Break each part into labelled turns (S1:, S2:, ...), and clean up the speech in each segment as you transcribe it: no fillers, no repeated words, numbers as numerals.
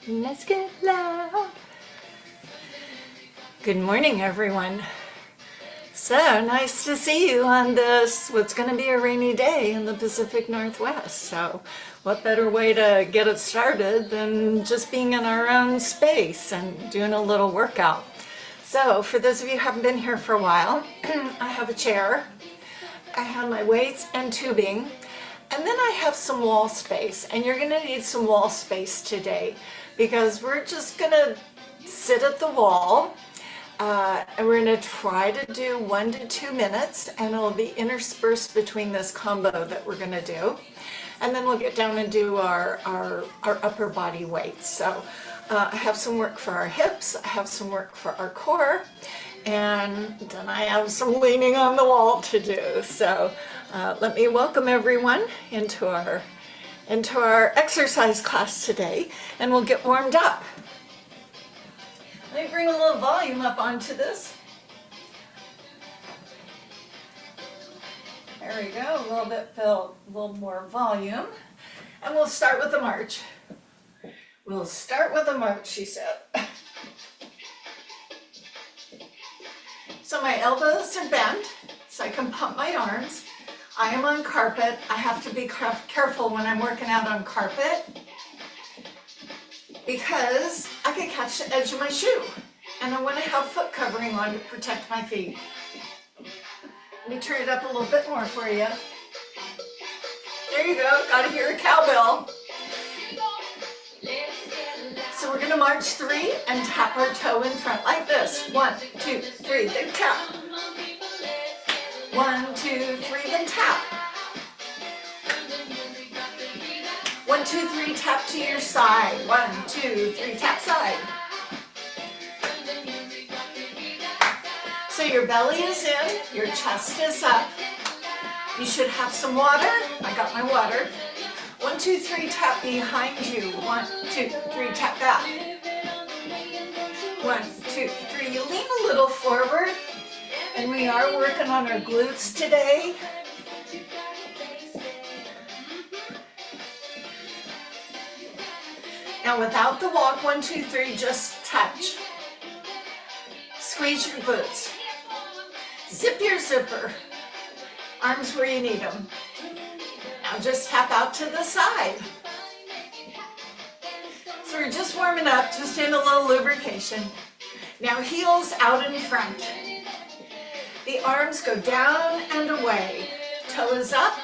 S1: Let's get loud. Good morning, everyone. So nice to see you on this, what's going to be a rainy day in the Pacific Northwest. So what better way to get it started than just being in our own space and doing a little workout. So for those of you who haven't been here for a while, I have a chair, I have my weights and tubing, and then I have some wall space, and you're going to need some wall space today because we're just going to sit at the wall. And we're going to try to do 1 to 2 minutes, and it'll be interspersed between this combo that we're going to do. And then we'll get down and do our upper body weights. So I have some work for our hips, I have some work for our core, and then I have some leaning on the wall to do. So let me welcome everyone into our exercise class today, and we'll get warmed up. Let me bring a little volume up onto this. There we go, a little more volume. And we'll start with the march. We'll start with the march, she said. So my elbows are bent, so I can pump my arms. I am on carpet. I have to be careful when I'm working out on carpet, because I could catch the edge of my shoe, and I want to have foot covering on to protect my feet. Let me turn it up a little bit more for you. There you go, gotta hear a cowbell. So we're gonna march 3 and tap our toe in front like this. 1, 2, 3, then tap. 1, 2, 3, then tap. 1, 2, 3, tap to your side. 1, 2, 3, tap side. So your belly is in, your chest is up. You should have some water. I got my water. 1, 2, 3, tap behind you. 1, 2, 3, tap back. 1, 2, 3. You lean a little forward, and we are working on our glutes today. Now without the walk, 1, 2, 3, just touch. Squeeze your glutes. Zip your zipper. Arms where you need them. Now just tap out to the side. So we're just warming up, just doing a little lubrication. Now heels out in front. The arms go down and away. Toe is up.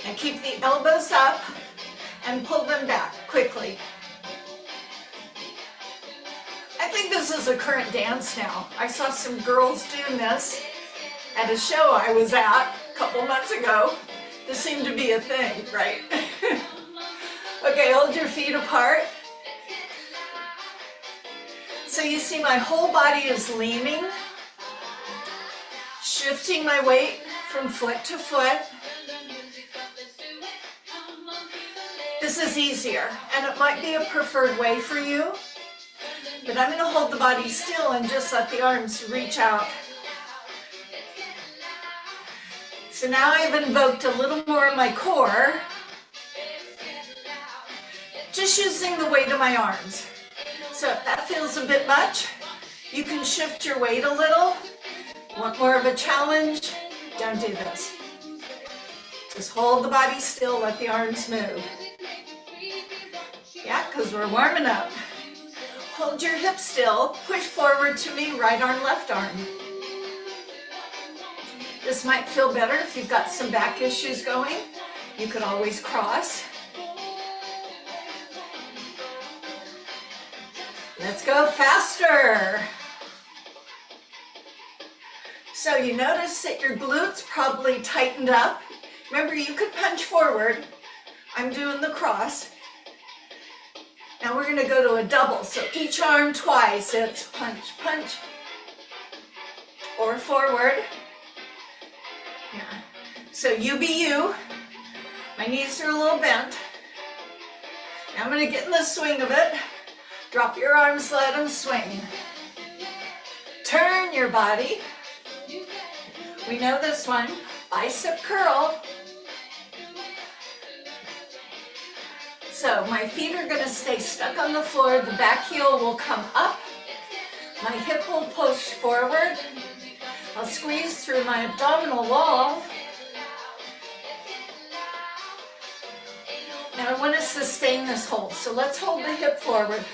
S1: And keep the elbows up and pull them back quickly. I think this is a current dance now. I saw some girls doing this at a show I was at a couple months ago. This seemed to be a thing, right? Okay, hold your feet apart. So you see my whole body is leaning, shifting my weight from foot to foot. This is easier, and it might be a preferred way for you, but I'm going to hold the body still and just let the arms reach out. So now I've invoked a little more of my core, just using the weight of my arms. So if that feels a bit much, you can shift your weight a little. Want more of a challenge? Don't do this. Just hold the body still, let the arms move. Yeah, because we're warming up. Hold your hips still, push forward to me, right arm, left arm. This might feel better if you've got some back issues going. You could always cross. Let's go faster. So you notice that your glutes probably tightened up. Remember, you could punch forward. I'm doing the cross. Now we're going to go to a double. So each arm twice. It's punch, punch, or forward. Yeah. So you be you. My knees are a little bent. Now I'm going to get in the swing of it. Drop your arms, let them swing. Turn your body. We know this one. Bicep curl. So my feet are going to stay stuck on the floor. The back heel will come up. My hip will push forward. I'll squeeze through my abdominal wall. Now I want to sustain this hold. So let's hold the hip forward.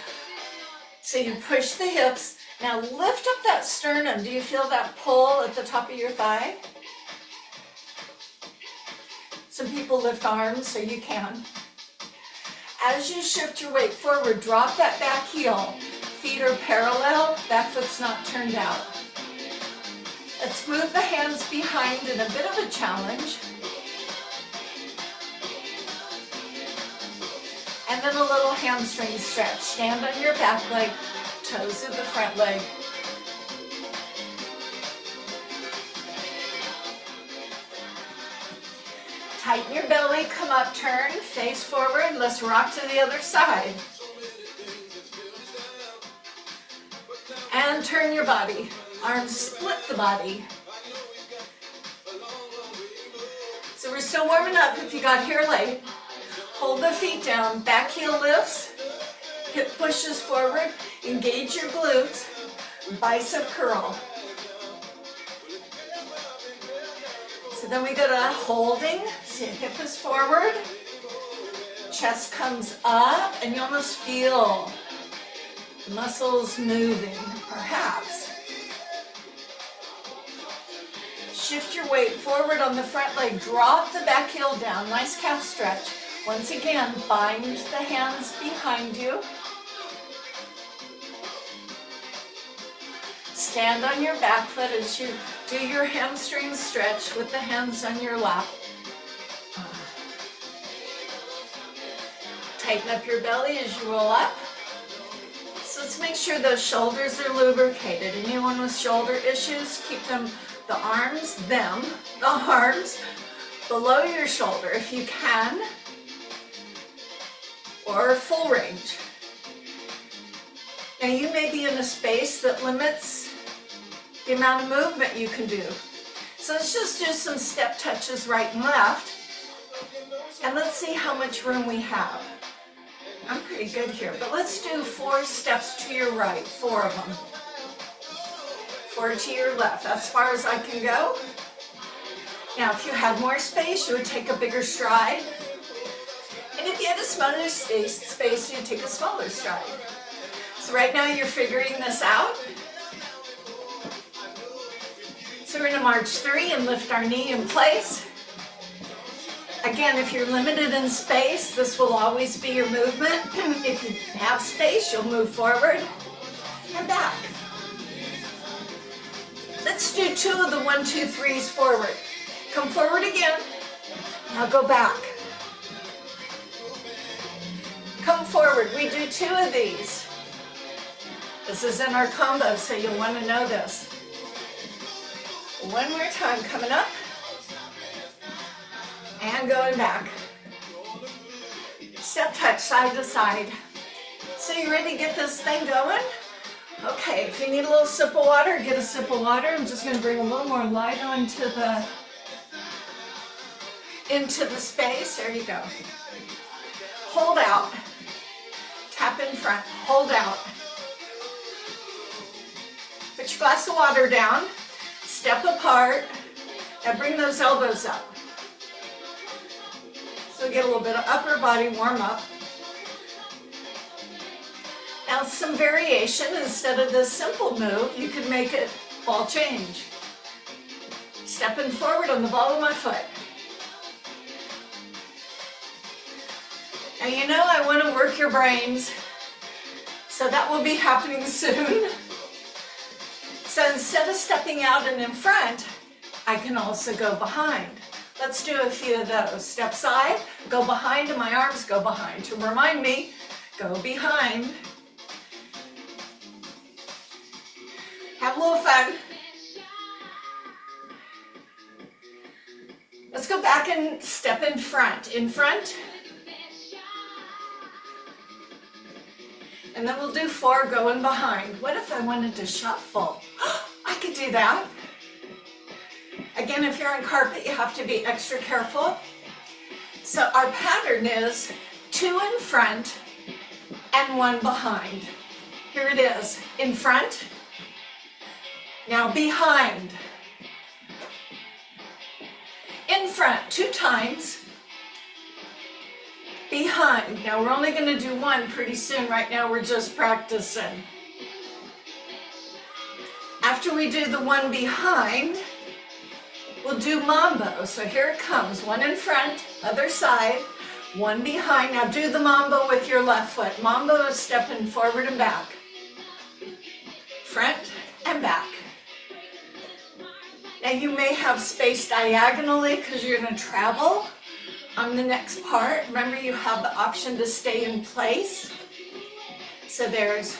S1: So you push the hips. Now lift up that sternum. Do you feel that pull at the top of your thigh? Some people lift arms, so you can. As you shift your weight forward, drop that back heel. Feet are parallel, back foot's not turned out. Let's move the hands behind in a bit of a challenge. And then a little hamstring stretch. Stand on your back leg, toes of the front leg. Tighten your belly, come up, turn, face forward. Let's rock to the other side. And turn your body. Arms split the body. So we're still warming up if you got here late. Hold the feet down, back heel lifts, hip pushes forward, engage your glutes, bicep curl. So then we go to holding, so hip is forward, chest comes up, and you almost feel the muscles moving, perhaps. Shift your weight forward on the front leg, drop the back heel down, nice calf stretch. Once again, bind the hands behind you. Stand on your back foot as you do your hamstring stretch with the hands on your lap. Tighten up your belly as you roll up. So let's make sure those shoulders are lubricated. Anyone with shoulder issues, keep them, the arms below your shoulder if you can, or full range. Now you may be in a space that limits the amount of movement you can do. So let's just do some step touches right and left, and let's see how much room we have. I'm pretty good here, but let's do 4 steps to your right, 4 of them. 4 to your left, as far as I can go. Now if you had more space, you would take a bigger stride. And if you had a smaller space, you'd take a smaller stride. So right now you're figuring this out. So we're gonna march 3 and lift our knee in place. Again, if you're limited in space, this will always be your movement. If you have space, you'll move forward and back. Let's do 2 of the 1, 2, 3s forward. Come forward again. Now go back. Come forward. We do 2 of these. This is in our combo, so you'll want to know this. One more time, coming up and going back. Step touch side to side. So you ready to get this thing going? Okay, if you need a little sip of water, get a sip of water. I'm just going to bring a little more light onto into the space. There you go. Hold out. Tap in front. Hold out. Put your glass of water down. Step apart. Now bring those elbows up. So get a little bit of upper body warm up. Now some variation. Instead of this simple move, you could make it ball change. Stepping forward on the ball of my foot. Now you know I want to work your brains, so that will be happening soon. So instead of stepping out and in front, I can also go behind. Let's do a few of those. Step side, go behind, and my arms go behind. To remind me, go behind. Have a little fun. Let's go back and step in front. In front. And then we'll do 4 going behind. What if I wanted to shuffle? I could do that. Again, if you're on carpet, you have to be extra careful. So our pattern is 2 2 in front and 1 behind. Here it is, in front, now behind. In front, 2 times, behind. Now we're only going to do 1 pretty soon. Right now we're just practicing. After we do the 1 behind, we'll do mambo. So here it comes, 1 in front, other side, 1 behind. Now do the mambo with your left foot. Mambo is stepping forward and back. Front and back. Now you may have space diagonally because you're going to travel on the next part. Remember, you have the option to stay in place. So there's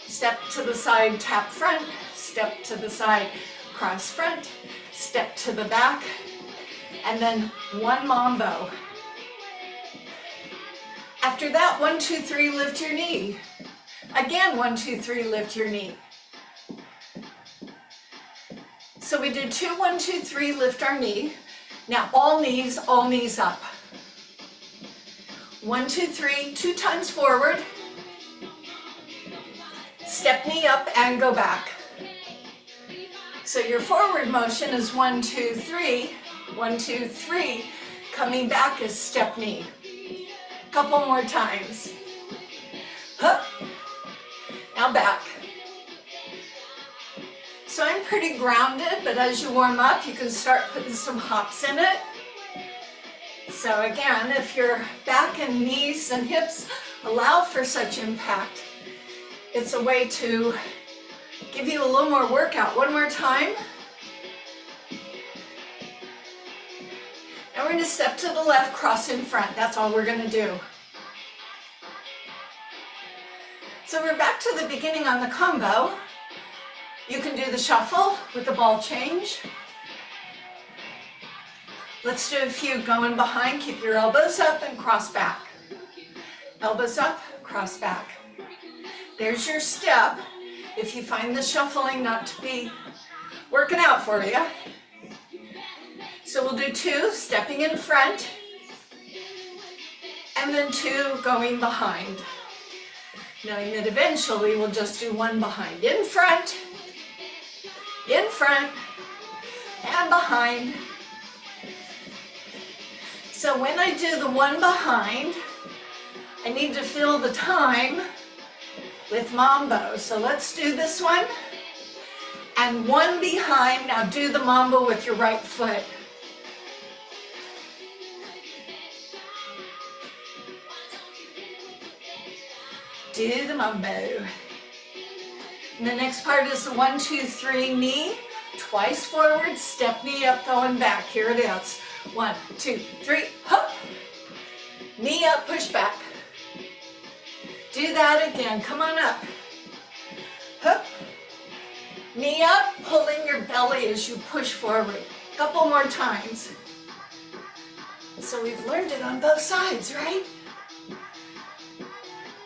S1: step to the side, tap front, step to the side, cross front, step to the back, and then 1 mambo. After that, 1, 2, 3, lift your knee. Again, 1, 2, 3, lift your knee. So we did 2, 1, 2, 3, lift our knee. Now all knees up. 1, 2, 3, 2 times forward. Step knee up and go back. So your forward motion is 1, 2, 3, 1, 2, 3. Coming back is step knee. Couple more times. Hup. Now back. So I'm pretty grounded, but as you warm up, you can start putting some hops in it. So again, if your back and knees and hips allow for such impact, it's a way to give you a little more workout. 1 more time. Now we're going to step to the left, cross in front. That's all we're going to do. So we're back to the beginning on the combo. You can do the shuffle with the ball change. Let's do a few going behind. Keep your elbows up and cross back. Elbows up, cross back. There's your step. If you find the shuffling not to be working out for you. So we'll do 2 stepping in front and then 2 going behind. Knowing that eventually we'll just do 1 behind. In front, and behind. So when I do the 1 behind, I need to fill the time with mambo. So let's do this one. And 1 behind. Now do the mambo with your right foot. Do the mambo. And the next part is the 1, 2, 3 knee. Twice forward, step knee up, going back. Here it is. 1, 2, 3, hop. Knee up, push back. Do that again. Come on up. Hop. Knee up, pulling your belly as you push forward. A couple more times. So we've learned it on both sides, right?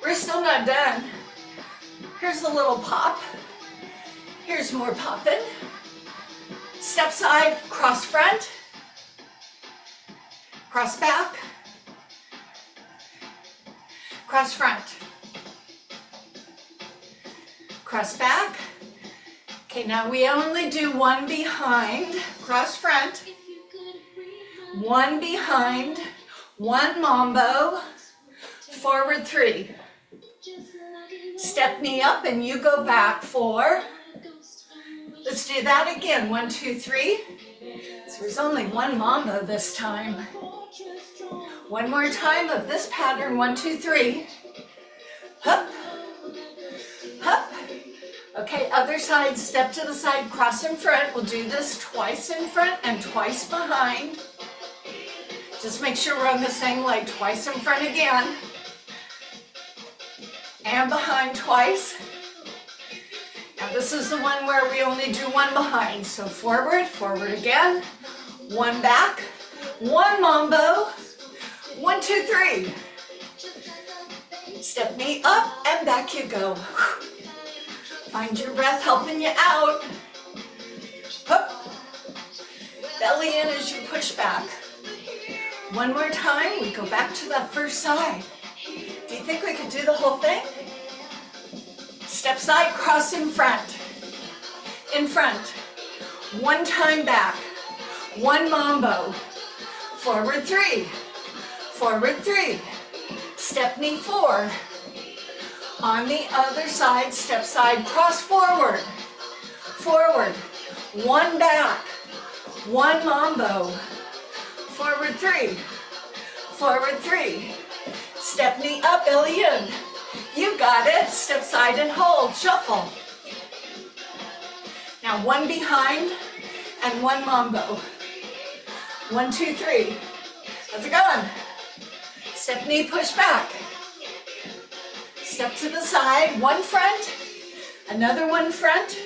S1: We're still not done. Here's a little pop. Here's more popping. Step side, cross front. Cross back. Cross front. Cross back. Okay, now we only do 1 behind. Cross front. 1 behind. 1 mambo. Forward 3. Step knee up and you go back 4. Let's do that again. 1, 2, 3. So there's only 1 mambo this time. 1 more time of this pattern. 1, 2, 3. Hup. Hup. Okay, other side. Step to the side, cross in front. We'll do this twice in front and twice behind. Just make sure we're on the same leg. Twice in front again. And behind twice. Now this is the one where we only do 1 behind. So forward, forward again. 1 back. 1 mambo. 1, 2, 3. Step knee up and back you go. Find your breath helping you out. Hup. Belly in as you push back. 1 more time. We go back to that first side. Do you think we could do the whole thing? Step side, cross in front. In front. One time back. One mambo. Forward 3. Forward 3. Step knee 4. On the other side, step side, cross forward. Forward. One back. One mambo. Forward 3. Forward 3. Step knee up, belly in. You got it. Step side and hold. Shuffle. Now one behind and one mambo. 1, 2, 3. How's it going? Step knee, push back. Step to the side, one front, another one front,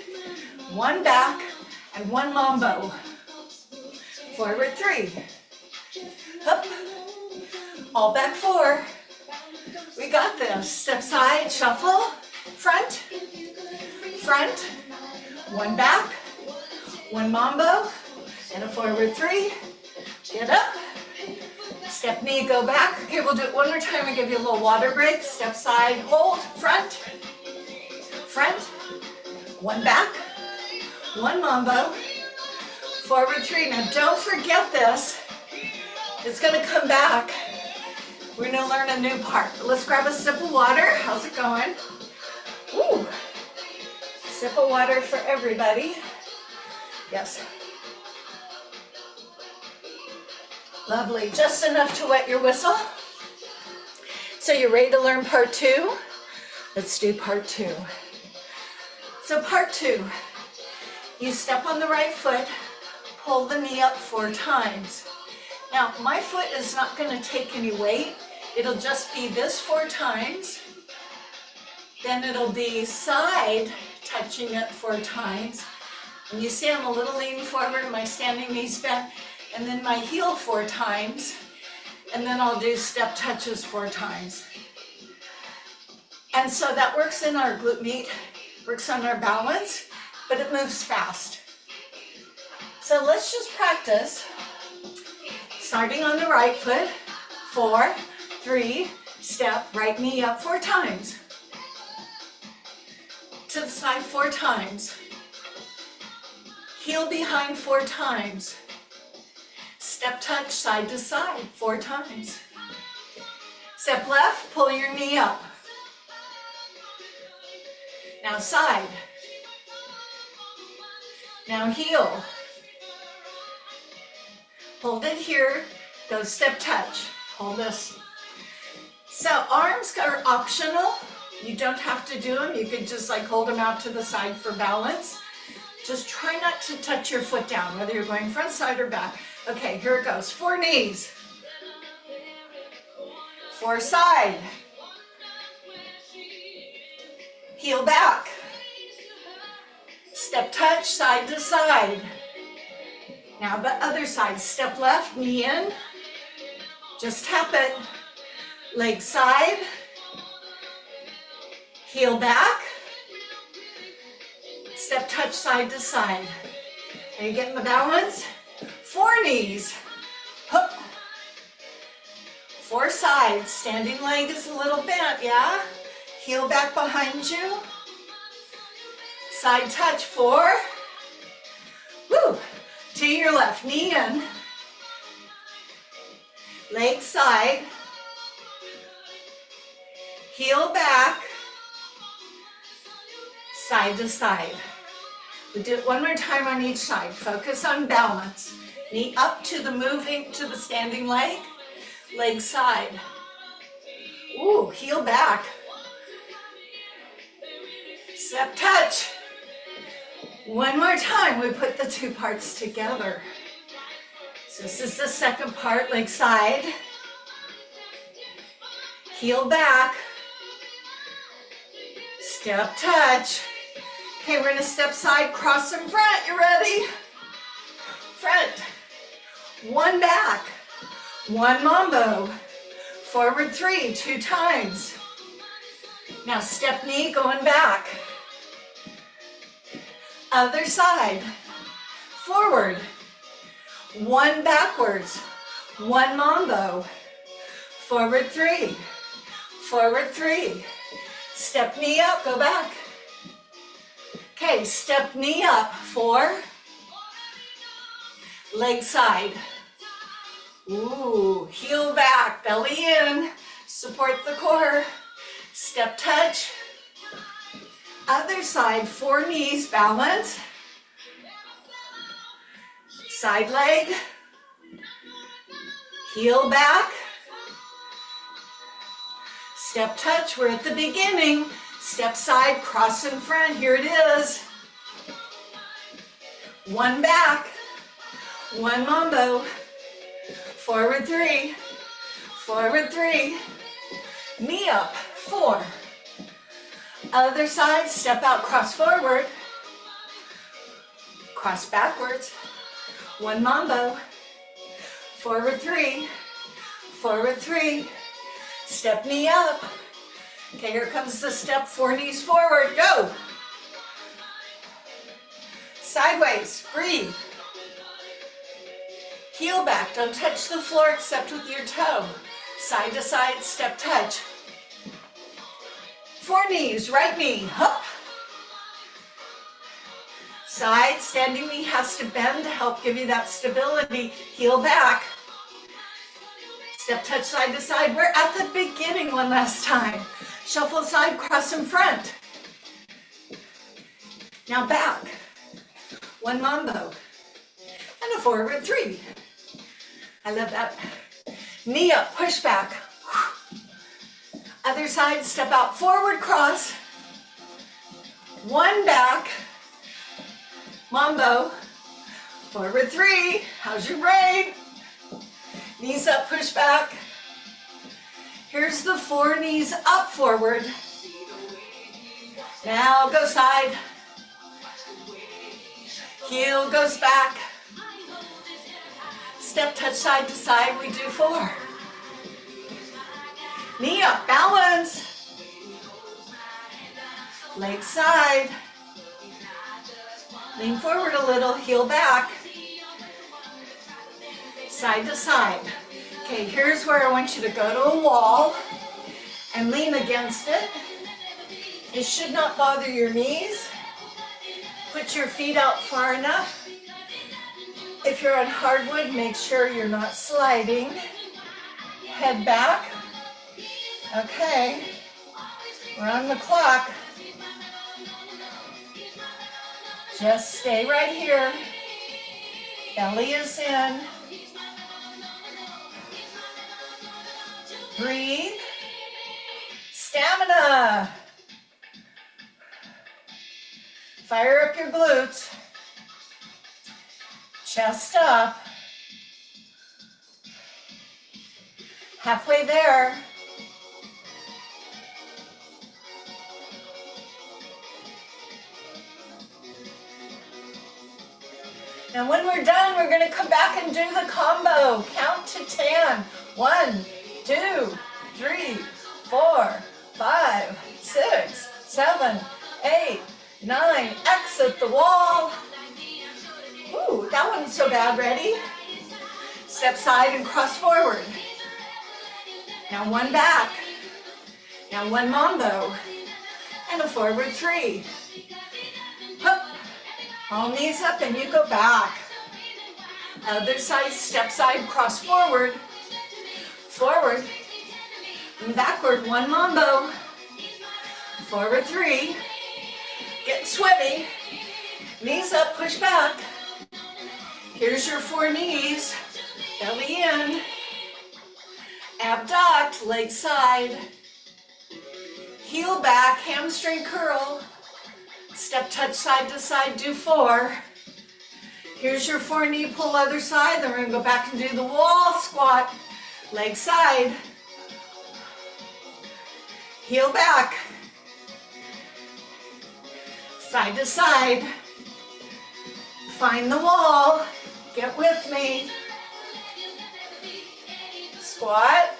S1: one back, and one mambo. Forward 3. Up. All back 4. We got this. Step side, shuffle, front, front, one back, one mambo, and a forward 3. Get up. Step knee, go back. Okay, we'll do it one more time and give you a little water break. Step side, hold, front, front, one back, one mambo, forward 3. Now don't forget this. It's gonna come back. We're gonna learn a new part. Let's grab a sip of water. How's it going? Ooh. Sip of water for everybody. Yes. Lovely, just enough to wet your whistle. So you're ready to learn part 2? Let's do part 2. So part 2, you step on the right foot, pull the knee up 4 times. Now, my foot is not gonna take any weight. It'll just be this 4 times. Then it'll be side touching it 4 times. And you see I'm a little leaning forward and my standing knee's bent. And then my heel 4 times, and then I'll do step touches 4 times. And so that works in our glute med, works on our balance, but it moves fast. So let's just practice, starting on the right foot, 4, 3, step, right knee up 4 times. To the side 4 times. Heel behind 4 times. Step touch side to side 4 times. Step left, pull your knee up. Now side. Now heel. Hold it here, go step touch. Hold this. So arms are optional. You don't have to do them. You could just like hold them out to the side for balance. Just try not to touch your foot down, whether you're going front, side, or back. Okay, here it goes. 4 knees. 4 side. Heel back. Step touch, side to side. Now the other side. Step left, knee in. Just tap it. Leg side. Heel back. Step touch, side to side. Are you getting the balance? 4 knees, hook, 4 sides, standing leg is a little bent, yeah? Heel back behind you, side touch, 4, woo, to your left, knee in, leg side, heel back, side to side. We'll do it one more time on each side, focus on balance. Knee up to the moving, to the standing leg, leg side. Ooh, heel back. Step touch. One more time, we put the 2 parts together. So this is the second part, leg side. Heel back. Step touch. Okay, we're gonna step side, cross in front. You ready? Front. 1 back, 1 mambo, forward 3, 2 times. Now step knee, going back. Other side, forward, 1 backwards, 1 mambo, forward 3, Forward 3. Step knee up, go back. Okay, step knee up, 4. Leg side. Ooh, heel back, belly in. Support the core. Step touch. Other side, 4 knees, balance. Side leg. Heel back. Step touch, we're at the beginning. Step side, cross in front, here it is. 1 back, 1 mambo. Forward 3, forward 3. Knee up, 4. Other side, step out, cross forward. Cross backwards. 1 mambo. Forward 3, forward 3. Step knee up. Okay, here comes the step, 4 knees forward, go. Sideways, breathe. Heel back, don't touch the floor except with your toe. Side to side, step touch. 4 knees, right knee, up. Side, standing knee has to bend to help give you that stability. Heel back. Step touch side to side. We're at the beginning one last time. Shuffle side, cross in front. Now back. 1 mambo. And a forward 3. I love that. Knee up, push back. Other side, step out, forward cross. 1 back. Mambo. Forward 3. How's your brain? Knees up, push back. Here's the 4 knees up, forward. Now go side. Heel goes back. Step touch side to side, we do 4. Knee up, balance. Leg side. Lean forward a little, heel back. Side to side. Okay, here's where I want you to go to a wall and lean against it. It should not bother your knees. Put your feet out far enough. If you're on hardwood, make sure you're not sliding. Head back. Okay, we're on the clock. Just stay right here. Belly is in. Breathe. Stamina. Fire up your glutes. Chest up. Halfway there. Now when we're done, we're going to come back and do the combo. Count to 10. 1, 2, 3, 4, 5, 6, 7, 8, 9. Exit the wall. Ooh, that wasn't so bad. Ready? Step side and cross forward. Now 1 back. Now 1 mambo. And a forward 3. Hup. All knees up and you go back. Other side, step side, cross forward. Forward. And backward, 1 mambo. Forward 3. Get sweaty. Knees up, push back. Here's your 4 knees. Belly in. Abduct, leg side. Heel back, hamstring curl. Step touch side to side, do 4. Here's your 4 knee pull other side. Then we're going to go back and do the wall squat. Leg side. Heel back. Side to side. Find the wall. Get with me. Squat.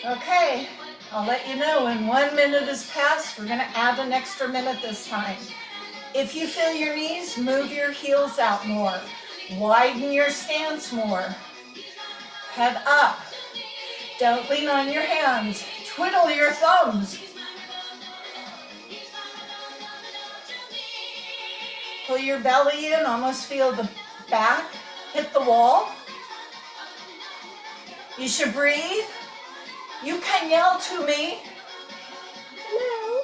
S1: Okay, I'll let you know when 1 minute has passed, we're going to add an extra minute this time. If you feel your knees, move your heels out more. Widen your stance more. Head up. Don't lean on your hands. Twiddle your thumbs. Pull your belly in, almost feel the back hit the wall. You should breathe. You can yell to me. Hello.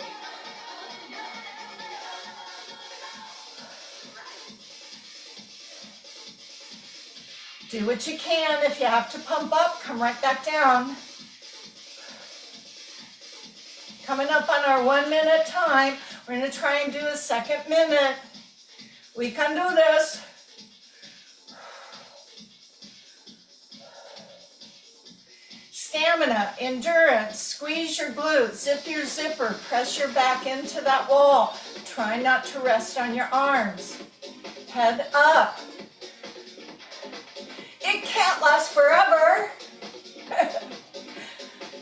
S1: Do what you can. If you have to pump up, come right back down. Coming up on our 1 minute time, we're going to try and do a second minute. We can do this. Stamina, endurance, squeeze your glutes, zip your zipper, press your back into that wall. Try not to rest on your arms. Head up. It can't last forever.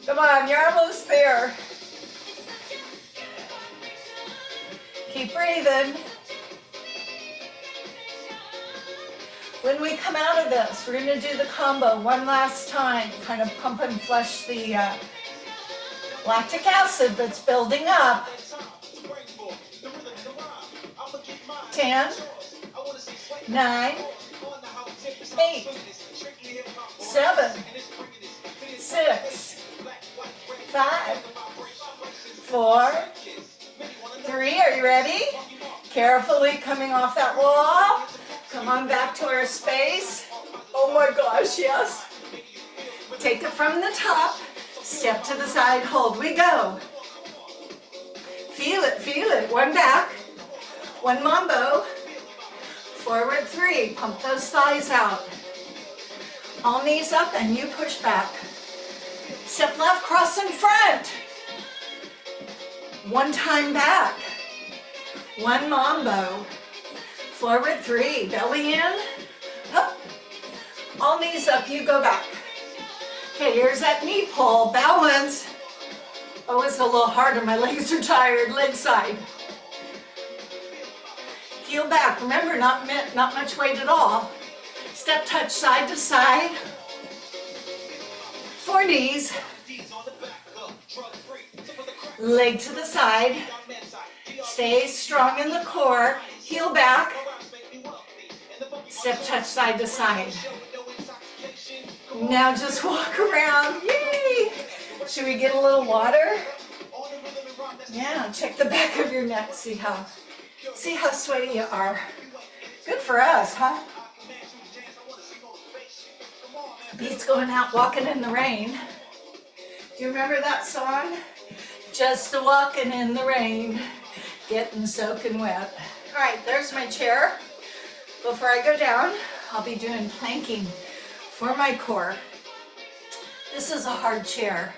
S1: Come on, you're almost there. Keep breathing. When we come out of this, we're going to do the combo one last time, kind of pump and flush the lactic acid that's building up. 10, 9, 8, 7, 6, 5, 4, 3. Are you ready? Carefully coming off that wall. Come on back to our space. Oh my gosh, yes. Take it from the top. Step to the side, hold. We go. Feel it, feel it. One back. One mambo. Forward 3. Pump those thighs out. All knees up and you push back. Step left, cross in front. One time back. One mambo. Forward 3, belly in, up. All knees up, you go back. Okay, here's that knee pull, balance. Oh, it's a little harder, my legs are tired, leg side. Heel back, remember, not much weight at all. Step touch side to side. 4 knees. Leg to the side. Stay strong in the core. Heel back. Step touch side to side. Now just walk around. Yay! Should we get a little water? Yeah, check the back of your neck. See how sweaty you are. Good for us, huh? Beats going out walking in the rain. Do you remember that song? Just a walking in the rain, getting soaking wet. All right, there's my chair. Before I go down, I'll be doing planking for my core. This is a hard chair,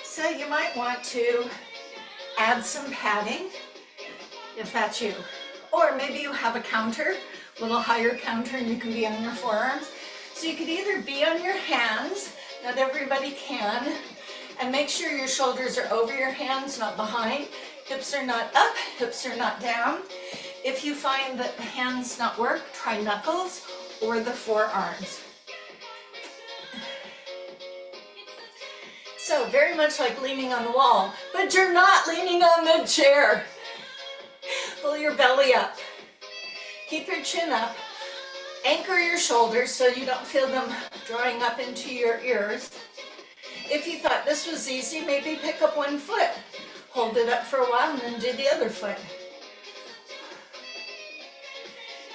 S1: so you might want to add some padding if that's you. Or maybe you have a counter, a little higher counter, and you can be on your forearms. So you could either be on your hands, not everybody can, and make sure your shoulders are over your hands, not behind. Hips are not up, hips are not down. If you find that the hands not work, try knuckles or the forearms. So very much like leaning on the wall, but you're not leaning on the chair. Pull your belly up. Keep your chin up. Anchor your shoulders so you don't feel them drawing up into your ears. If you thought this was easy, maybe pick up one foot. Hold it up for a while and then do the other foot.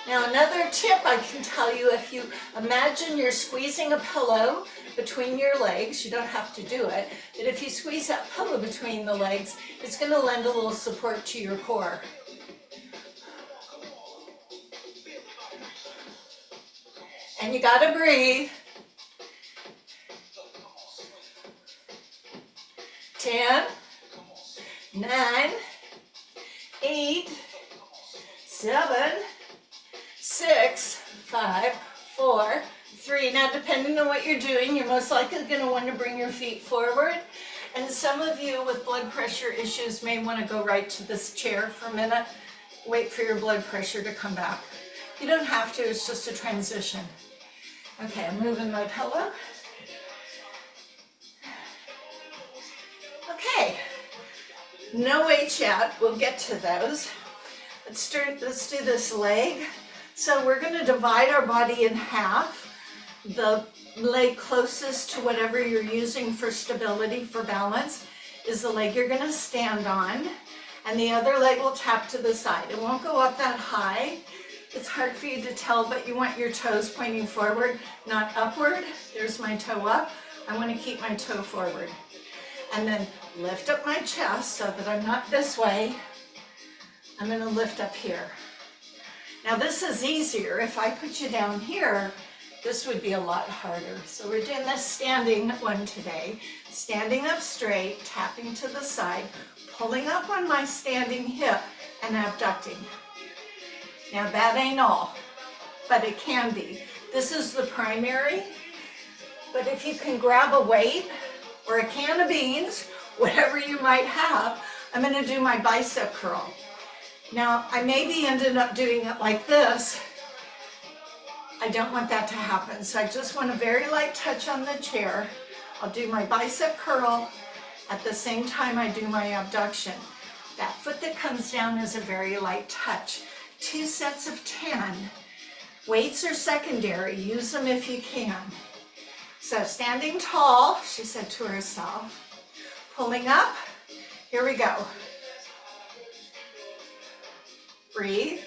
S1: Now another tip I can tell you, if you imagine you're squeezing a pillow between your legs, you don't have to do it, but if you squeeze that pillow between the legs, it's going to lend a little support to your core. And you got to breathe. 10, 9, 8, 7, 6, 5, 4, 3. Now, depending on what you're doing, you're most likely going to want to bring your feet forward. And some of you with blood pressure issues may want to go right to this chair for a minute. Wait for your blood pressure to come back. You don't have to, it's just a transition. Okay, I'm moving my pillow. No weights yet, we'll get to those. Let's do this leg. So we're gonna divide our body in half. The leg closest to whatever you're using for stability, for balance, is the leg you're gonna stand on. And the other leg will tap to the side. It won't go up that high. It's hard for you to tell, but you want your toes pointing forward, not upward. There's my toe up. I want to keep my toe forward. And then lift up my chest so that I'm not this way. I'm going to lift up here. Now this is easier. If I put you down here, this would be a lot harder. So we're doing this standing one today. Standing up straight, tapping to the side, pulling up on my standing hip and abducting. Now that ain't all, but it can be. This is the primary, but if you can grab a weight or a can of beans, whatever you might have, I'm gonna do my bicep curl. Now, I maybe ended up doing it like this. I don't want that to happen, so I just want a very light touch on the chair. I'll do my bicep curl at the same time I do my abduction. That foot that comes down is a very light touch. 2 sets of 10. Weights are secondary, use them if you can. So standing tall, she said to herself. Pulling up, here we go. Breathe.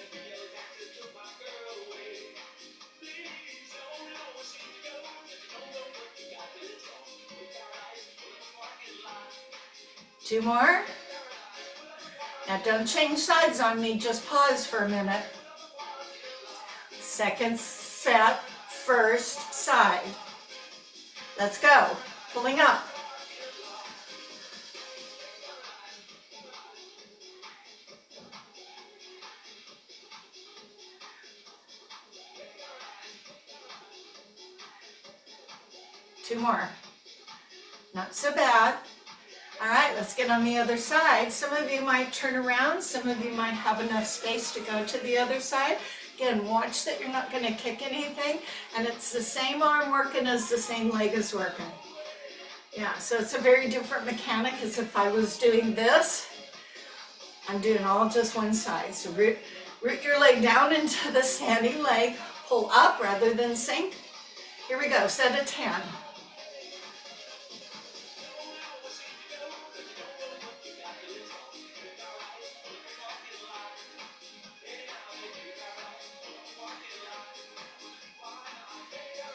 S1: Two more. Now don't change sides on me, just pause for a minute. Second set, first side. Let's go. Pulling up. Two more. Not so bad. All right, let's get on the other side. Some of you might turn around. Some of you might have enough space to go to the other side. Again, watch that you're not going to kick anything. And it's the same arm working as the same leg is working. Yeah, so it's a very different mechanic as if I was doing this. I'm doing all just one side. So root your leg down into the standing leg. Pull up rather than sink. Here we go, set of 10.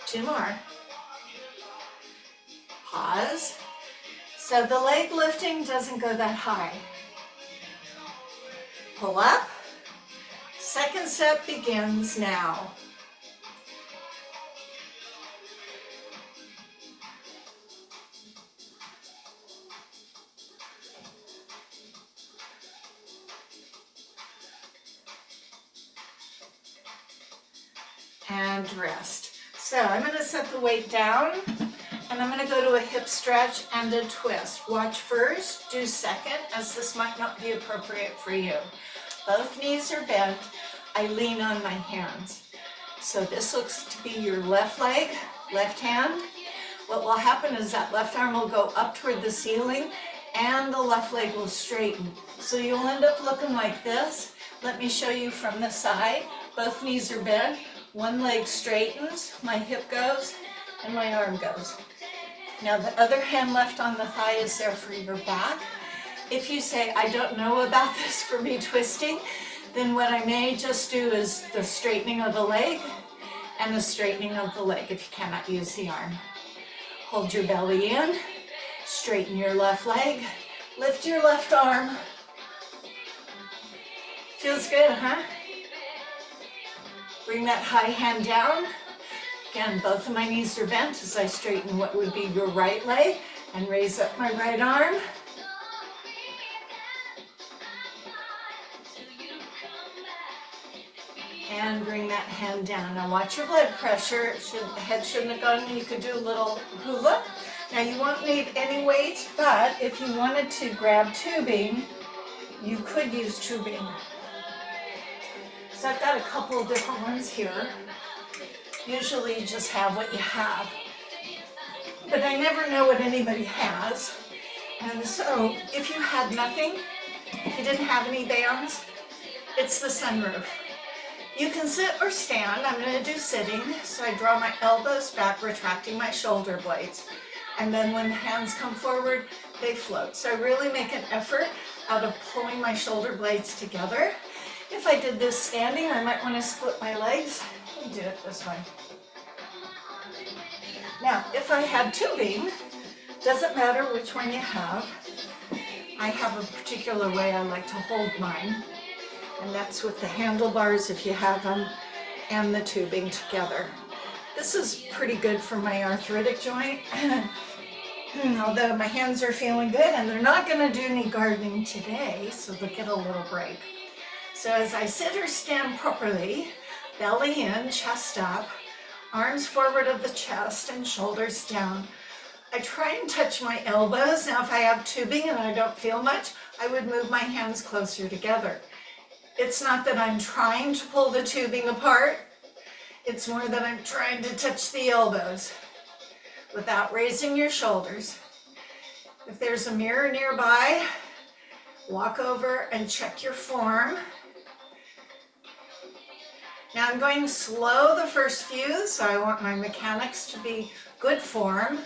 S1: Two more. Pause. So the leg lifting doesn't go that high. Pull up. Second set begins now. And rest. So I'm going to set the weight down, and I'm going to go to a hip stretch and a twist. Watch first, do second, as this might not be appropriate for you. Both knees are bent. I lean on my hands. So this looks to be your left leg, left hand. What will happen is that left arm will go up toward the ceiling, and the left leg will straighten. So you'll end up looking like this. Let me show you from the side. Both knees are bent. One leg straightens, my hip goes, and my arm goes. Now the other hand left on the thigh is there for your back. If you say, I don't know about this for me twisting, then what I may just do is the straightening of the leg and the straightening of the leg if you cannot use the arm. Hold your belly in, straighten your left leg, lift your left arm. Feels good, huh? Bring that high hand down. Again, both of my knees are bent as I straighten what would be your right leg and raise up my right arm. And bring that hand down. Now watch your blood pressure. The head shouldn't have gone. You could do a little hula. Now you won't need any weights, but if you wanted to grab tubing, you could use tubing. So I've got a couple of different ones here. Usually you just have what you have. But I never know what anybody has. And so if you had nothing, If you didn't have any bands, it's the sunroof. You can sit or stand. I'm going to do sitting. So I draw my elbows back, retracting my shoulder blades. And then when the hands come forward, they float. So I really make an effort out of pulling my shoulder blades together. If I did this standing, I might want to split my legs and do it this way. Now, if I had tubing, doesn't matter which one you have. I have a particular way I like to hold mine, and that's with the handlebars if you have them, and the tubing together. This is pretty good for my arthritic joint, although my hands are feeling good, and they're not going to do any gardening today, so they'll get a little break. So as I sit or stand properly, belly in, chest up, arms forward of the chest and shoulders down. I try and touch my elbows. Now if I have tubing and I don't feel much, I would move my hands closer together. It's not that I'm trying to pull the tubing apart, it's more that I'm trying to touch the elbows without raising your shoulders. If there's a mirror nearby, walk over and check your form. Now I'm going slow the first few, so I want my mechanics to be good form.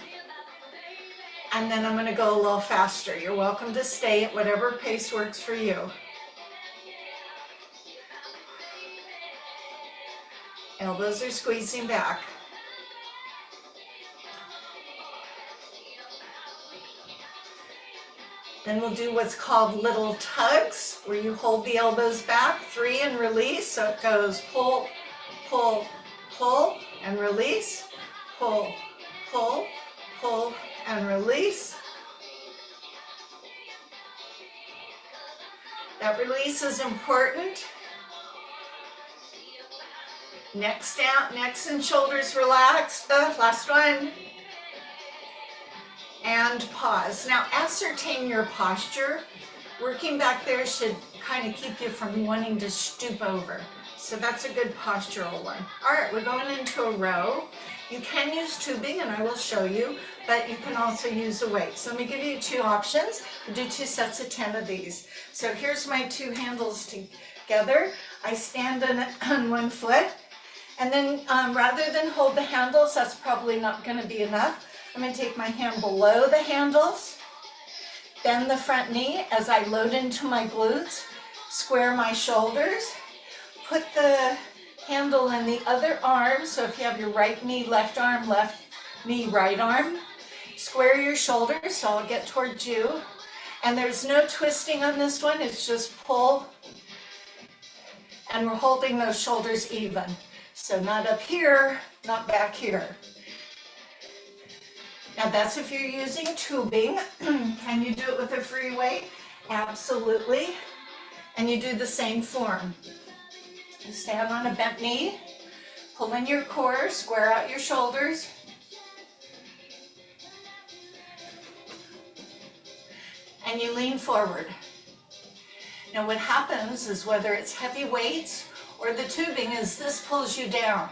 S1: And then I'm going to go a little faster. You're welcome to stay at whatever pace works for you. Elbows are squeezing back. Then we'll do what's called little tugs, where you hold the elbows back, 3 and release. So it goes pull, pull, pull, and release. Pull, pull, pull, and release. That release is important. Necks down, necks and shoulders relaxed. Last one. And pause. Now ascertain your posture. Working back there should kind of keep you from wanting to stoop over. So that's a good postural one. All right, we're going into a row. You can use tubing, and I will show you, but you can also use a weight. So let me give you 2 options. We'll do 2 sets of 10 of these. So here's my 2 handles together. I stand on one foot, and then rather than hold the handles, that's probably not going to be enough. I'm going to take my hand below the handles, bend the front knee as I load into my glutes, square my shoulders, put the handle in the other arm. So if you have your right knee, left arm, left knee, right arm, square your shoulders, so I'll get towards you. And there's no twisting on this one, it's just pull, and we're holding those shoulders even. So not up here, not back here. Now that's if you're using tubing. Can you do it with a free weight? Absolutely. And you do the same form. You stand on a bent knee, pull in your core, square out your shoulders. And you lean forward. Now what happens is whether it's heavy weights or the tubing is this pulls you down.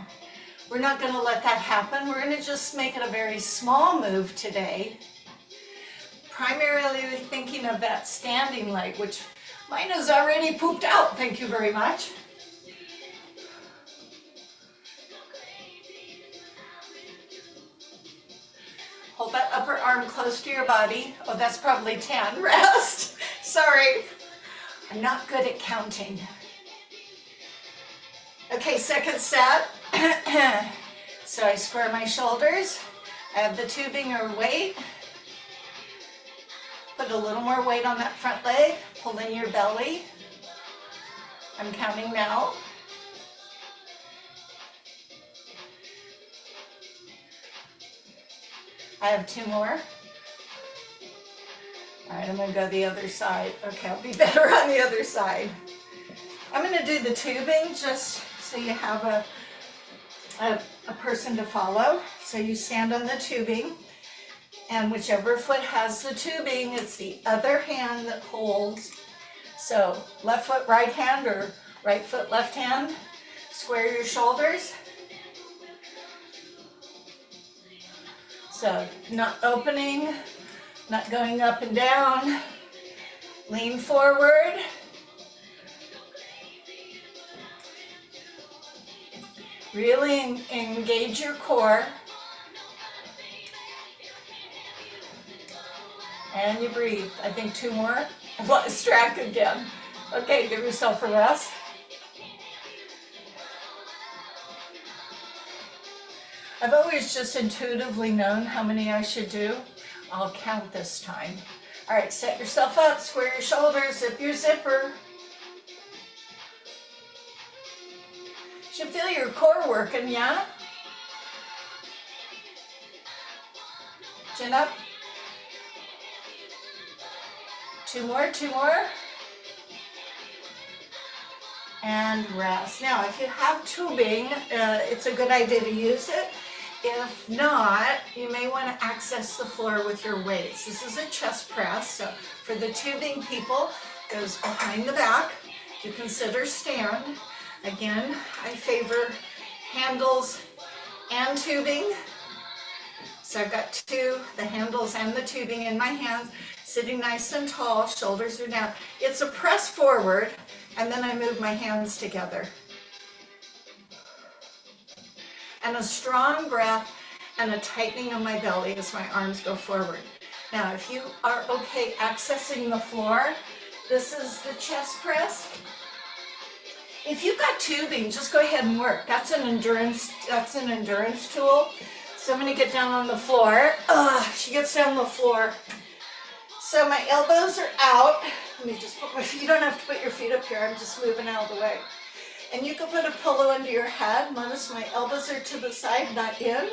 S1: We're not going to let that happen. We're going to just make it a very small move today. Primarily thinking of that standing leg, which mine is already pooped out. Thank you very much. Hold that upper arm close to your body. Oh, that's probably 10. Rest. Sorry. I'm not good at counting. Okay, second set. So I square my shoulders. I have the tubing or weight. Put a little more weight on that front leg. Pull in your belly. I'm counting now. I have 2 more. All right, I'm going to go the other side. Okay, I'll be better on the other side. I'm going to do the tubing just so you have a person to follow. So you stand on the tubing, and whichever foot has the tubing, it's the other hand that holds. So left foot, right hand, or right foot, left hand. Square your shoulders. So not opening, not going up and down, Lean forward. Really engage your core. And you breathe. I think 2 more. I got distracted again. Okay, give yourself a rest. I've always just intuitively known how many I should do. I'll count this time. All right, set yourself up, square your shoulders, zip your zipper. Should feel your core working, yeah? Chin up. 2 more, 2 more. And rest. Now, if you have tubing, it's a good idea to use it. If not, you may want to access the floor with your weights. This is a chest press, so for the tubing people, it goes behind the back. You consider stand. Again, I favor handles and tubing. So I've got 2, the handles and the tubing in my hands, sitting nice and tall, shoulders are down. It's a press forward, and then I move my hands together. And a strong breath and a tightening of my belly as my arms go forward. Now, if you are okay accessing the floor, this is the chest press. If you've got tubing, just go ahead and work. That's an endurance tool. So I'm gonna get down on the floor. She gets down on the floor. So my elbows are out. Let me just put my feet, you don't have to put your feet up here, I'm just moving out of the way. And you can put a pillow under your head. Notice my elbows are to the side, not in.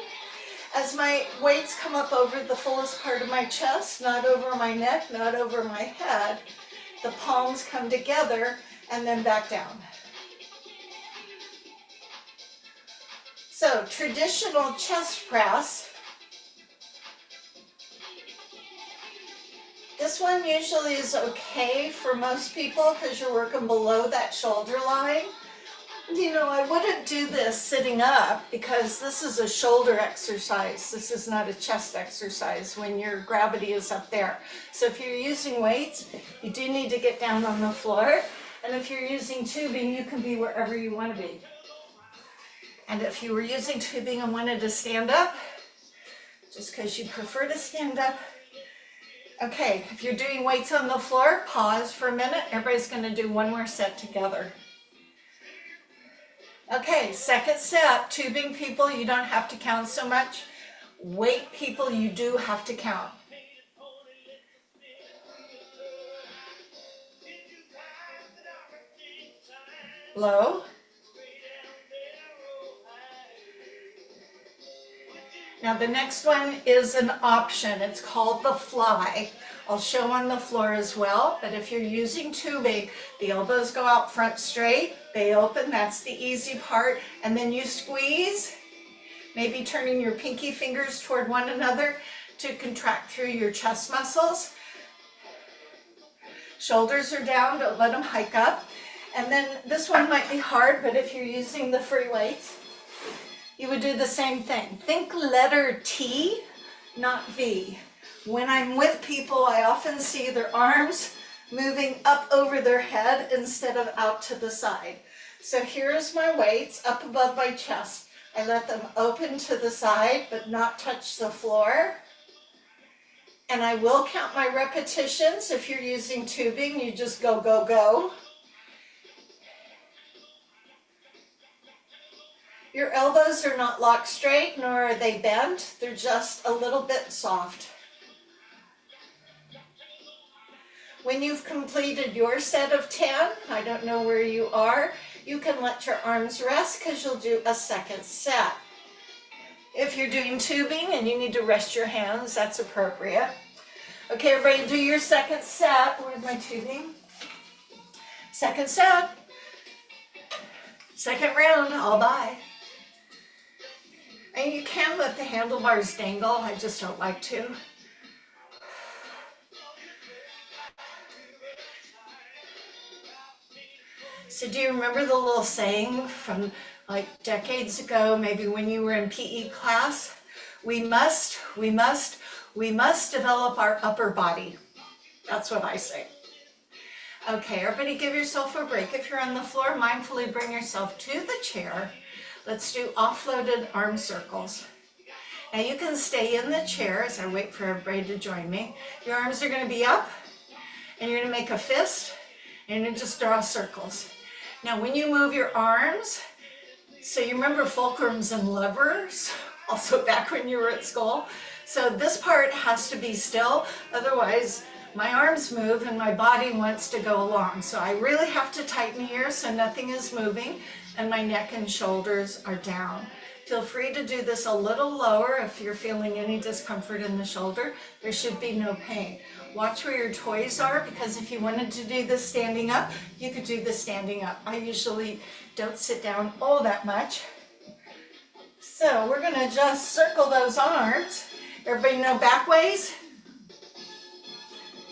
S1: As my weights come up over the fullest part of my chest, not over my neck, not over my head, the palms come together and then back down. So traditional chest press. This one usually is okay for most people because you're working below that shoulder line. You know, I wouldn't do this sitting up because this is a shoulder exercise. This is not a chest exercise when your gravity is up there. So if you're using weights, you do need to get down on the floor. And if you're using tubing, you can be wherever you want to be. And if you were using tubing and wanted to stand up, just because you prefer to stand up. Okay, if you're doing weights on the floor, pause for a minute. Everybody's going to do 1 more set together. Okay, second set, tubing people, you don't have to count so much. Weight people, you do have to count. Low. Now the next one is an option. It's called the fly. I'll show on the floor as well, but if you're using tubing, the elbows go out front straight, they open, that's the easy part, and then you squeeze, maybe turning your pinky fingers toward one another to contract through your chest muscles. Shoulders are down, don't let them hike up. And then this one might be hard, but if you're using the free weights, you would do the same thing. Think letter T, not V. When I'm with people, I often see their arms moving up over their head instead of out to the side. So here's my weights up above my chest. I let them open to the side, but not touch the floor. And I will count my repetitions. If you're using tubing, you just go, go, go. Your elbows are not locked straight, nor are they bent. They're just a little bit soft. When you've completed your set of 10, I don't know where you are, you can let your arms rest because you'll do a second set. If you're doing tubing and you need to rest your hands, that's appropriate. Okay, everybody, do your second set. Where's my tubing? Second set. Second round, all bye. And you can let the handlebars dangle, I just don't like to. So do you remember the little saying from like decades ago, maybe when you were in PE class? We must develop our upper body. That's what I say. Okay, everybody give yourself a break. If you're on the floor, mindfully bring yourself to the chair. Let's do offloaded arm circles. Now you can stay in the chair as I wait for everybody to join me. Your arms are going to be up, and you're going to make a fist, and then just draw circles. Now when you move your arms, so you remember fulcrums and levers, also back when you were at school? So this part has to be still, otherwise my arms move and my body wants to go along. So I really have to tighten here so nothing is moving and my neck and shoulders are down. Feel free to do this a little lower if you're feeling any discomfort in the shoulder. There should be no pain. Watch where your toys are, because if you wanted to do this standing up, you could do this standing up. I usually don't sit down all that much. So we're gonna just circle those arms. Everybody know back ways?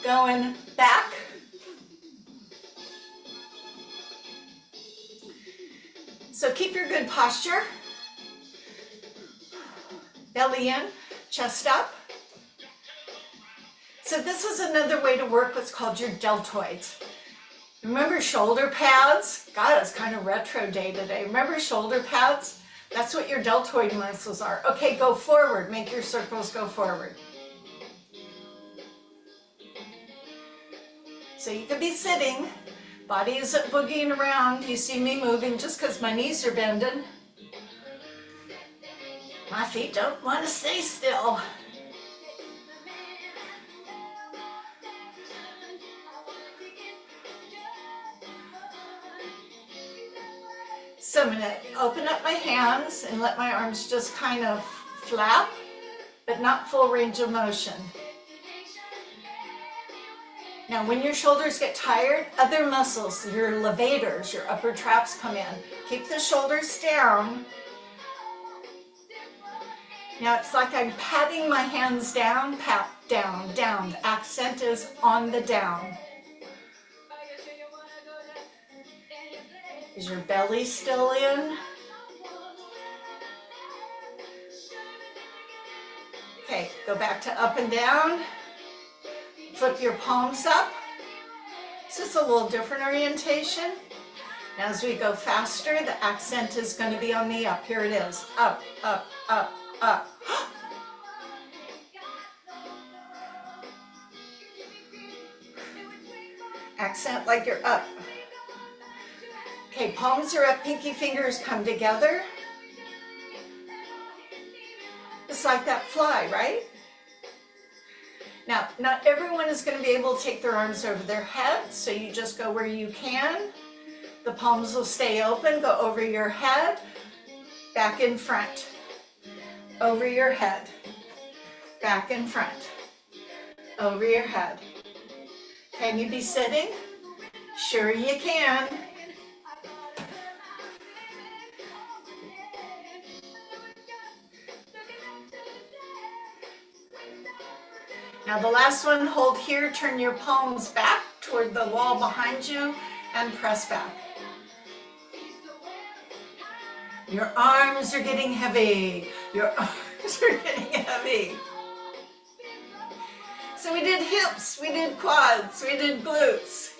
S1: Going back. So keep your good posture. Belly in, chest up. So this is another way to work what's called your deltoids. Remember shoulder pads? God, it's kind of retro day today. Remember shoulder pads? That's what your deltoid muscles are. Okay, go forward. Make your circles go forward. So you could be sitting. Body isn't boogieing around. You see me moving just because my knees are bending. My feet don't want to stay still. So I'm going to open up my hands and let my arms just kind of flap, but not full range of motion. Now when your shoulders get tired, other muscles, your levators, your upper traps come in. Keep the shoulders down. Now it's like I'm patting my hands down, pat, down, down. The accent is on the down. Is your belly still in? Okay, go back to up and down. Flip your palms up. So it's a little different orientation. Now as we go faster, the accent is going to be on the up. Here it is. Up, up, up, up. Accent like you're up. Okay, palms are up, pinky fingers come together. It's like that fly, right? Now, not everyone is going to be able to take their arms over their head, so you just go where you can. The palms will stay open, go over your head, back in front, over your head, back in front, over your head. Can you be sitting? Sure you can. Now the last one, hold here, turn your palms back toward the wall behind you and press back. Your arms are getting heavy. Your arms are getting heavy. So we did hips, we did quads, we did glutes.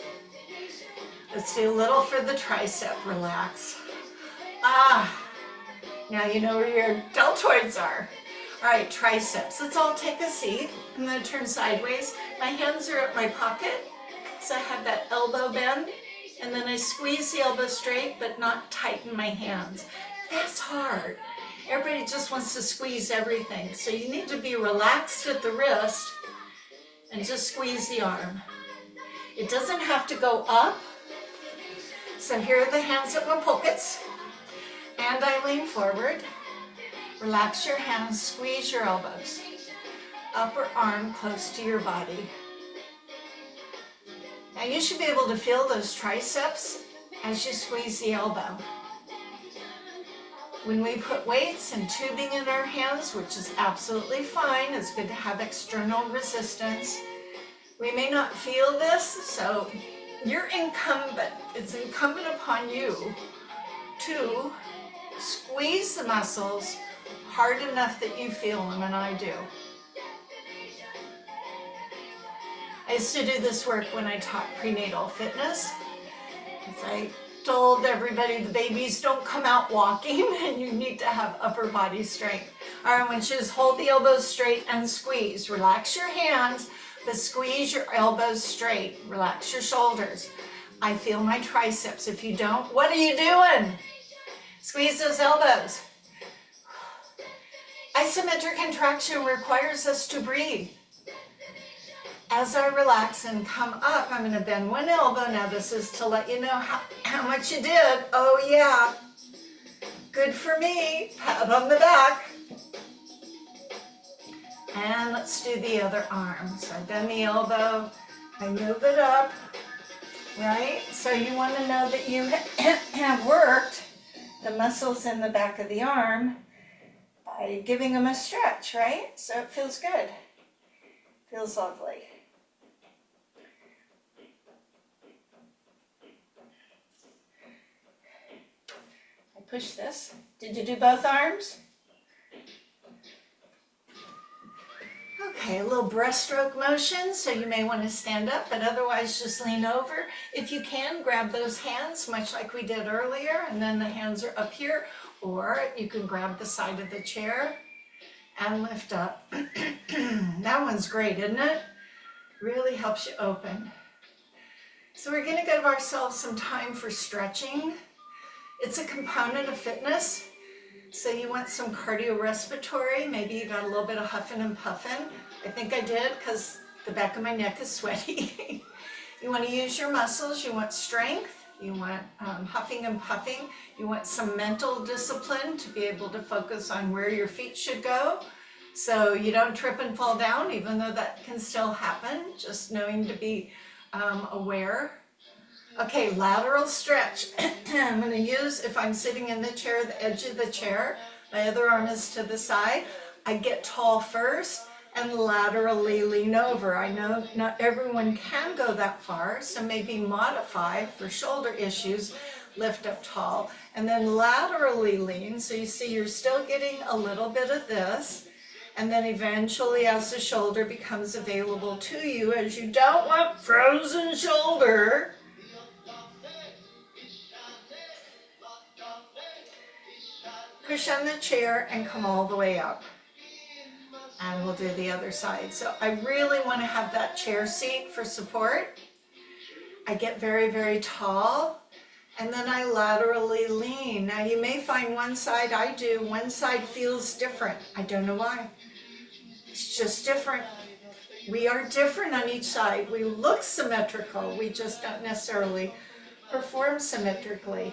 S1: Let's do a little for the tricep, relax. Now you know where your deltoids are. All right, triceps. Let's all take a seat. I'm going to turn sideways. My hands are at my pocket, so I have that elbow bend, and then I squeeze the elbow straight, but not tighten my hands. That's hard. Everybody just wants to squeeze everything, so you need to be relaxed at the wrist and just squeeze the arm. It doesn't have to go up. So here are the hands at my pockets, and I lean forward. Relax your hands, squeeze your elbows. Upper arm close to your body. Now you should be able to feel those triceps as you squeeze the elbow. When we put weights and tubing in our hands, which is absolutely fine, it's good to have external resistance. We may not feel this, so it's incumbent upon you to squeeze the muscles hard enough that you feel them, and I do. I used to do this work when I taught prenatal fitness. As I told everybody, the babies don't come out walking and you need to have upper body strength. All right, I want you to hold the elbows straight and squeeze. Relax your hands, but squeeze your elbows straight. Relax your shoulders. I feel my triceps. If you don't, what are you doing? Squeeze those elbows. Isometric contraction requires us to breathe. As I relax and come up, I'm going to bend one elbow. Now this is to let you know how much you did. Oh yeah, good for me. Pat on the back. And let's do the other arm. So I bend the elbow, I move it up, right? So you want to know that you have worked the muscles in the back of the arm by giving them a stretch, right? So it feels good. Feels lovely. I push this. Did you do both arms? Okay, a little breaststroke motion, so you may want to stand up, but otherwise just lean over. If you can, grab those hands, much like we did earlier, and then the hands are up here, or you can grab the side of the chair and lift up. That one's great, isn't it? Really helps you open. So we're going to give ourselves some time for stretching. It's a component of fitness. So you want some cardiorespiratory, maybe you got a little bit of huffing and puffing. I think I did because the back of my neck is sweaty. You want to use your muscles, you want strength, you want huffing and puffing, you want some mental discipline to be able to focus on where your feet should go. So you don't trip and fall down, even though that can still happen, just knowing to be aware. Okay, lateral stretch. I'm going to use, if I'm sitting in the chair, the edge of the chair. My other arm is to the side. I get tall first and laterally lean over. I know not everyone can go that far, so maybe modify for shoulder issues, lift up tall, and then laterally lean. So you see you're still getting a little bit of this. And then eventually, as the shoulder becomes available to you, as you don't want frozen shoulder, push on the chair and come all the way up. And we'll do the other side. So I really want to have that chair seat for support. I get very, very tall. And then I laterally lean. Now you may find one side, I do, one side feels different. I don't know why. It's just different. We are different on each side. We look symmetrical. We just don't necessarily perform symmetrically.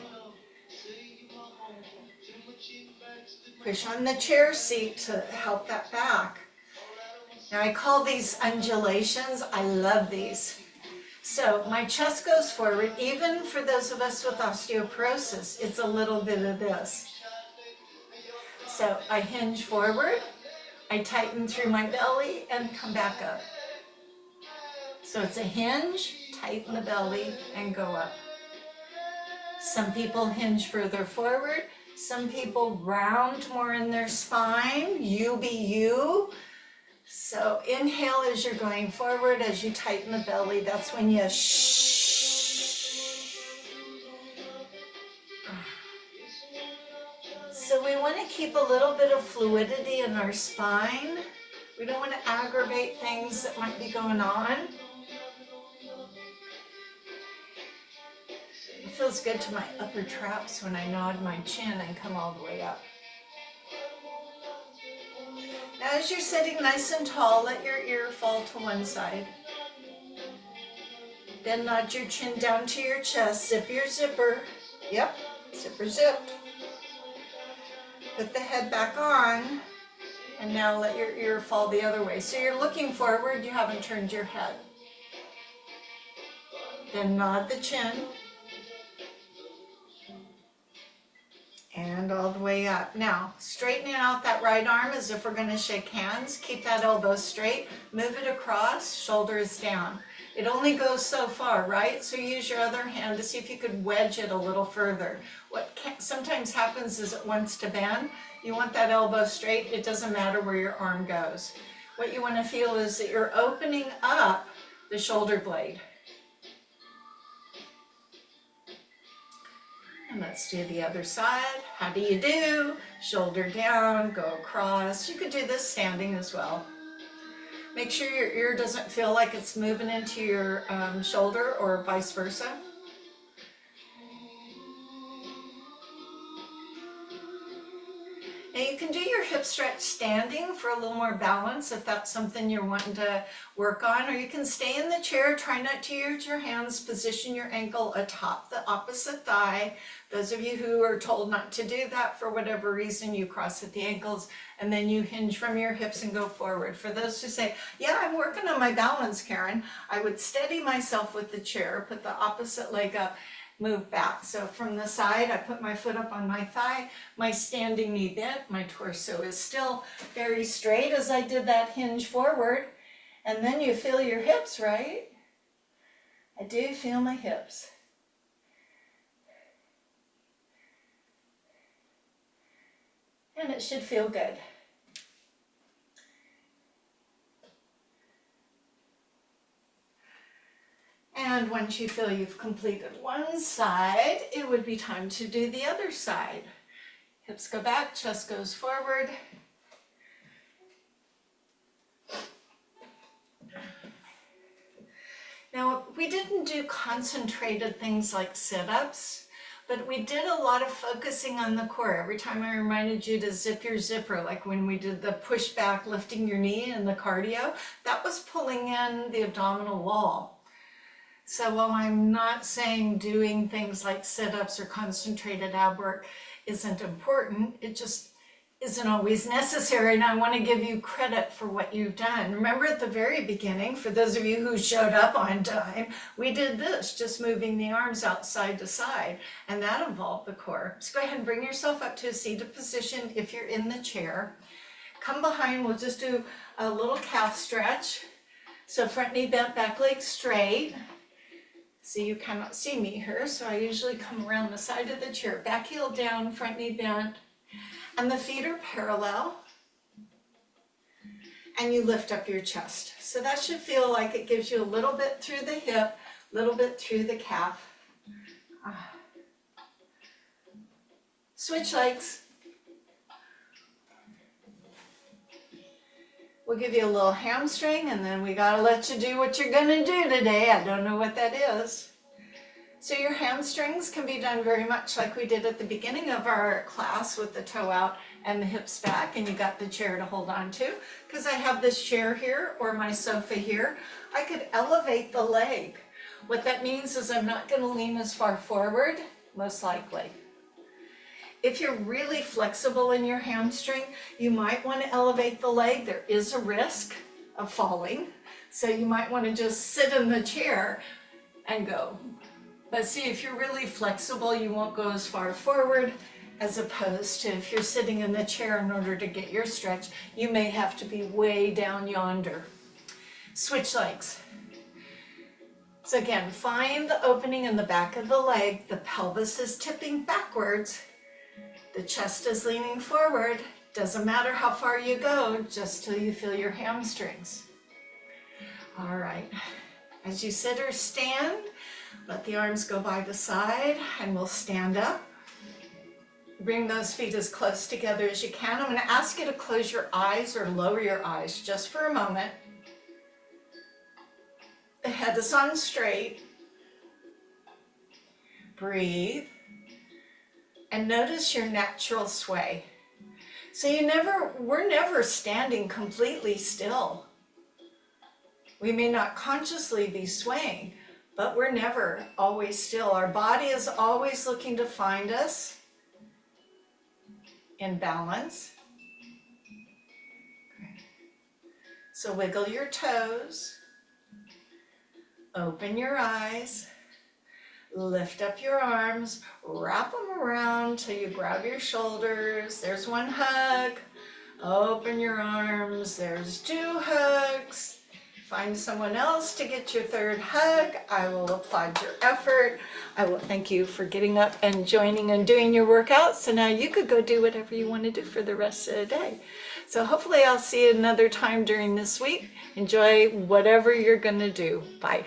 S1: Push on the chair seat to help that back. Now I call these undulations. I love these. So my chest goes forward. Even for those of us with osteoporosis, it's a little bit of this. So I hinge forward, I tighten through my belly and come back up. So it's a hinge, tighten the belly and go up. Some people hinge further forward. Some people round more in their spine, you be you. So inhale as you're going forward, as you tighten the belly, that's when you shh. So we want to keep a little bit of fluidity in our spine. We don't want to aggravate things that might be going on. It feels good to my upper traps when I nod my chin and come all the way up. Now as you're sitting nice and tall, let your ear fall to one side. Then nod your chin down to your chest. Zip your zipper. Yep, zipper zipped. Put the head back on. And now let your ear fall the other way. So you're looking forward, you haven't turned your head. Then nod the chin. And all the way up. Now, straightening out that right arm as if we're going to shake hands. Keep that elbow straight. Move it across, shoulders down. It only goes so far, right? So use your other hand to see if you could wedge it a little further. What sometimes happens is it wants to bend. You want that elbow straight. It doesn't matter where your arm goes. What you want to feel is that you're opening up the shoulder blade. And let's do the other side. How do you do? Shoulder down, go across. You could do this standing as well. Make sure your ear doesn't feel like it's moving into your shoulder or vice versa. Now you can do your hip stretch standing for a little more balance if that's something you're wanting to work on, or you can stay in the chair, try not to use your hands, position your ankle atop the opposite thigh. Those of you who are told not to do that for whatever reason, you cross at the ankles and then you hinge from your hips and go forward. For those who say, yeah, I'm working on my balance, Karen, I would steady myself with the chair, put the opposite leg up, move back. So from the side, I put my foot up on my thigh, my standing knee bent, my torso is still very straight as I did that hinge forward. And then you feel your hips, right? I do feel my hips. And it should feel good. And once you feel you've completed one side, it would be time to do the other side. Hips go back, chest goes forward. Now, we didn't do concentrated things like sit-ups, but we did a lot of focusing on the core. Every time I reminded you to zip your zipper, like when we did the push back, lifting your knee and the cardio, that was pulling in the abdominal wall. So while I'm not saying doing things like sit-ups or concentrated ab work isn't important, it just isn't always necessary, and I want to give you credit for what you've done. Remember at the very beginning, for those of you who showed up on time, we did this, just moving the arms out side to side, and that involved the core. So go ahead and bring yourself up to a seated position if you're in the chair. Come behind, we'll just do a little calf stretch. So front knee bent, back leg straight. See, you cannot see me here, so I usually come around the side of the chair. Back heel down, front knee bent, and the feet are parallel. And you lift up your chest. So that should feel like it gives you a little bit through the hip, a little bit through the calf. Switch legs. We'll give you a little hamstring, and then we gotta let you do what you're gonna do today. I don't know what that is. So your hamstrings can be done very much like we did at the beginning of our class with the toe out and the hips back, and you got the chair to hold on to. Because I have this chair here or my sofa here, I could elevate the leg. What that means is I'm not gonna lean as far forward, most likely. If you're really flexible in your hamstring, you might want to elevate the leg. There is a risk of falling. So you might want to just sit in the chair and go. But see, if you're really flexible, you won't go as far forward as opposed to if you're sitting in the chair in order to get your stretch, you may have to be way down yonder. Switch legs. So again, find the opening in the back of the leg. The pelvis is tipping backwards. The chest is leaning forward. Doesn't matter how far you go, just till you feel your hamstrings. All right. As you sit or stand, let the arms go by the side, and we'll stand up. Bring those feet as close together as you can. I'm going to ask you to close your eyes or lower your eyes just for a moment. The head is on straight. Breathe. And notice your natural sway. So we're never standing completely still. We may not consciously be swaying, but we're never always still. Our body is always looking to find us in balance. So wiggle your toes, open your eyes, lift up your arms, wrap them around till you grab your shoulders. There's one hug. Open your arms. There's two hugs. Find someone else to get your third hug. I will applaud your effort. I will thank you for getting up and joining and doing your workout. So now you could go do whatever you want to do for the rest of the day. So hopefully I'll see you another time during this week. Enjoy whatever you're going to do. Bye.